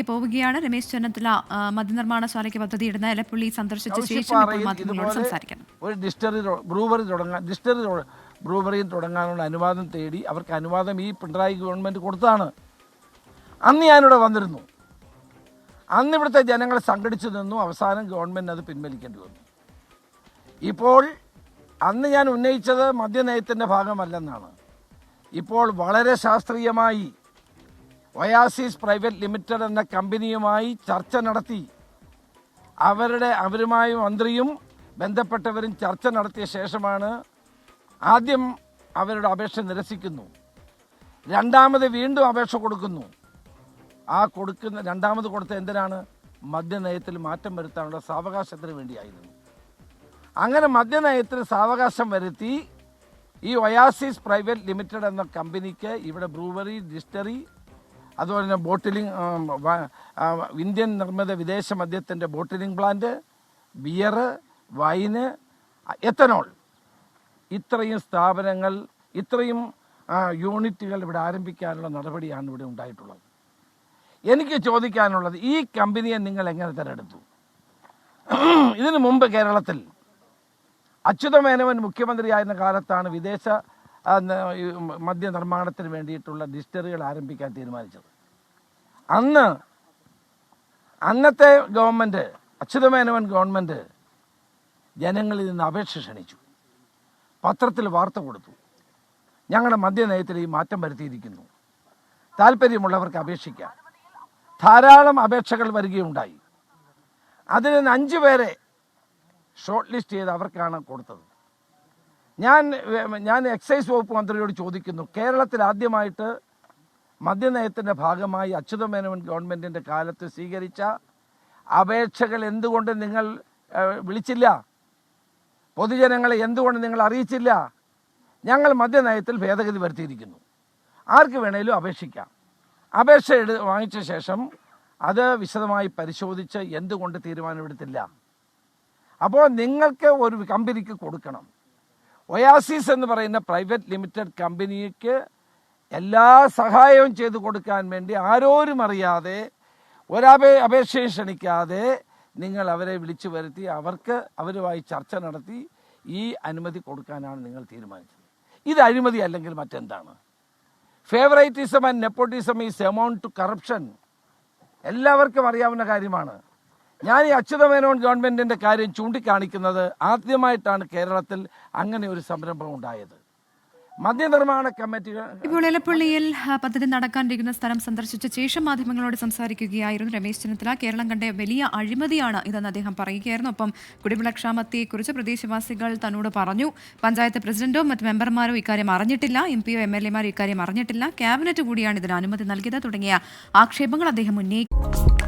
വാർത്തയിലേക്ക് പോവുകയാണ്. രമേശ് ചെന്നിത്തല മദ്യനിർമ്മാണശാലയ്ക്ക് പദ്ധതിയിടുന്ന എലപ്പുള്ളി സന്ദർശിച്ച ശേഷം മാധ്യമങ്ങളോട് സംസാരിക്കുന്നു. ഒരു ബ്രൂവറിയും തുടങ്ങാനുള്ള അനുവാദം തേടി അവർക്ക് അനുവാദം ഈ പിണറായി ഗവൺമെൻറ് കൊടുത്തതാണ്. അന്ന് ഞാനിവിടെ വന്നിരുന്നു. അന്ന് ഇവിടുത്തെ ജനങ്ങൾ സംഘടിച്ചു നിന്നു. അവസാനം ഗവൺമെൻറ് അത് പിൻവലിക്കേണ്ടി വന്നു. ഇപ്പോൾ അന്ന് ഞാൻ ഉന്നയിച്ചത് മദ്യനയത്തിൻ്റെ ഭാഗമല്ലെന്നാണ്. ഇപ്പോൾ വളരെ ശാസ്ത്രീയമായി ഒയാസിസ് പ്രൈവറ്റ് ലിമിറ്റഡ് എന്ന കമ്പനിയുമായി ചർച്ച നടത്തി അവരുമായി മന്ത്രിയും ബന്ധപ്പെട്ടവരും ചർച്ച നടത്തിയ ശേഷമാണ് ആദ്യം അവരുടെ അപേക്ഷ നിരസിക്കുന്നു. രണ്ടാമത് വീണ്ടും അപേക്ഷ കൊടുക്കുന്നു. രണ്ടാമത് കൊടുത്ത എന്തിനാണ്? മദ്യനയത്തിൽ മാറ്റം വരുത്താനുള്ള സാവകാശത്തിന് വേണ്ടിയായിരുന്നു. അങ്ങനെ മദ്യനയത്തിൽ സാവകാശം വരുത്തി ഈ ഒയാസിസ് പ്രൈവറ്റ് ലിമിറ്റഡ് എന്ന കമ്പനിക്ക് ഇവിടെ ബ്രൂവറി, ഡിസ്റ്ററി, അതുപോലെ തന്നെ ബോട്ടിലിംഗ്, ഇന്ത്യൻ നിർമ്മിത വിദേശ മദ്യത്തിൻ്റെ bottling plant, beer, wine, ethanol, ഇത്രയും സ്ഥാപനങ്ങൾ, ഇത്രയും യൂണിറ്റുകൾ ഇവിടെ ആരംഭിക്കാനുള്ള നടപടിയാണ് ഇവിടെ ഉണ്ടായിട്ടുള്ളത്. എനിക്ക് ചോദിക്കാനുള്ളത്, ഈ കമ്പനിയെ നിങ്ങൾ എങ്ങനെ തിരഞ്ഞെടുത്തു? ഇതിനു മുമ്പ് കേരളത്തിൽ അച്യുതമേനോൻ മുഖ്യമന്ത്രിയായിരുന്ന കാലത്താണ് വിദേശ മദ്യ നിർമ്മാണത്തിന് വേണ്ടിയിട്ടുള്ള ഡിസ്റ്ററികൾ ആരംഭിക്കാൻ തീരുമാനിച്ചത്. അന്നത്തെ ഗവൺമെൻറ്, അച്യുതമേനോൻ ഗവൺമെൻറ് ജനങ്ങളിൽ നിന്ന് അപേക്ഷ ക്ഷണിച്ചു, പത്രത്തിൽ വാർത്ത കൊടുത്തു, ഞങ്ങളുടെ മദ്യനയത്തിൽ ഈ മാറ്റം വരുത്തിയിരിക്കുന്നു, താല്പര്യമുള്ളവർക്ക് അപേക്ഷിക്കാം. ധാരാളം അപേക്ഷകൾ വരികയുണ്ടായി. അതിൽ നിന്ന് 5 പേരെ ഷോർട്ട് ലിസ്റ്റ് ചെയ്ത് അവർക്കാണ് കൊടുത്തത്. ഞാൻ എക്സൈസ് വകുപ്പ് മന്ത്രിയോട് ചോദിക്കുന്നു, കേരളത്തിൽ ആദ്യമായിട്ട് മദ്യനയത്തിൻ്റെ ഭാഗമായി അച്യുതമേനോൻ ഗവൺമെൻറ്റിൻ്റെ കാലത്ത് സ്വീകരിച്ച അപേക്ഷകൾ എന്തുകൊണ്ട് നിങ്ങൾ വിളിച്ചില്ല? പൊതുജനങ്ങളെ എന്തുകൊണ്ട് നിങ്ങൾ അറിയിച്ചില്ല? ഞങ്ങൾ മദ്യനയത്തിൽ ഭേദഗതി വരുത്തിയിരിക്കുന്നു, ആർക്ക് വേണേലും അപേക്ഷിക്കാം. അപേക്ഷ വാങ്ങിച്ച ശേഷം അത് വിശദമായി പരിശോധിച്ച് എന്തുകൊണ്ട് തീരുമാനമെടുത്തില്ല? അപ്പോൾ നിങ്ങൾക്ക് ഒരു കമ്പനിക്ക് കൊടുക്കണം. ഒയാസിസ് എന്ന് പറയുന്ന പ്രൈവറ്റ് ലിമിറ്റഡ് കമ്പനിക്ക് എല്ലാ സഹായവും ചെയ്തു കൊടുക്കാൻ വേണ്ടി ആരോരും അറിയാതെ, അപേക്ഷയും ക്ഷണിക്കാതെ നിങ്ങൾ അവരെ വിളിച്ചു വരുത്തി അവരുമായി ചർച്ച നടത്തി ഈ അനുമതി കൊടുക്കാനാണ് നിങ്ങൾ തീരുമാനിച്ചത്. ഇത് അഴിമതി അല്ലെങ്കിൽ മറ്റെന്താണ്? Favouritism and nepotism is amount to corruption. എല്ലാവർക്കും അറിയാവുന്ന കാര്യമാണ്. ഞാൻ ഈ അച്യുതമേനോൻ ഗവൺമെൻറ്റിൻ്റെ കാര്യം ചൂണ്ടിക്കാണിക്കുന്നത് ആദ്യമായിട്ടാണ് കേരളത്തിൽ അങ്ങനെ ഒരു സംരംഭം ഉണ്ടായത്. മദ്യനിർമ്മാണ കമ്മിറ്റികൾ ഇപ്പോൾ എലപ്പള്ളിയിൽ പദ്ധതി നടക്കാനിരിക്കുന്ന സ്ഥലം സന്ദർശിച്ച ശേഷം മാധ്യമങ്ങളോട് സംസാരിക്കുകയായിരുന്നു രമേശ് ചെന്നിത്തല. കേരളം കണ്ട വലിയ അഴിമതിയാണ് ഇതെന്ന് അദ്ദേഹം പറയുകയായിരുന്നു. ഒപ്പം കുടിവെള്ളക്ഷാമത്തെക്കുറിച്ച് പ്രദേശവാസികൾ തന്നോട് പറഞ്ഞു. പഞ്ചായത്ത് പ്രസിഡന്റോ മറ്റ് മെമ്പർമാരോ ഇക്കാര്യം അറിഞ്ഞിട്ടില്ല, എംപിയോ MLA മാരോ ഇക്കാര്യം അറിഞ്ഞിട്ടില്ല, ക്യാബിനറ്റ് കൂടിയാണ് ഇതിന് അനുമതി നൽകിയത് തുടങ്ങിയ ആക്ഷേപങ്ങൾ അദ്ദേഹം ഉന്നയിച്ചു.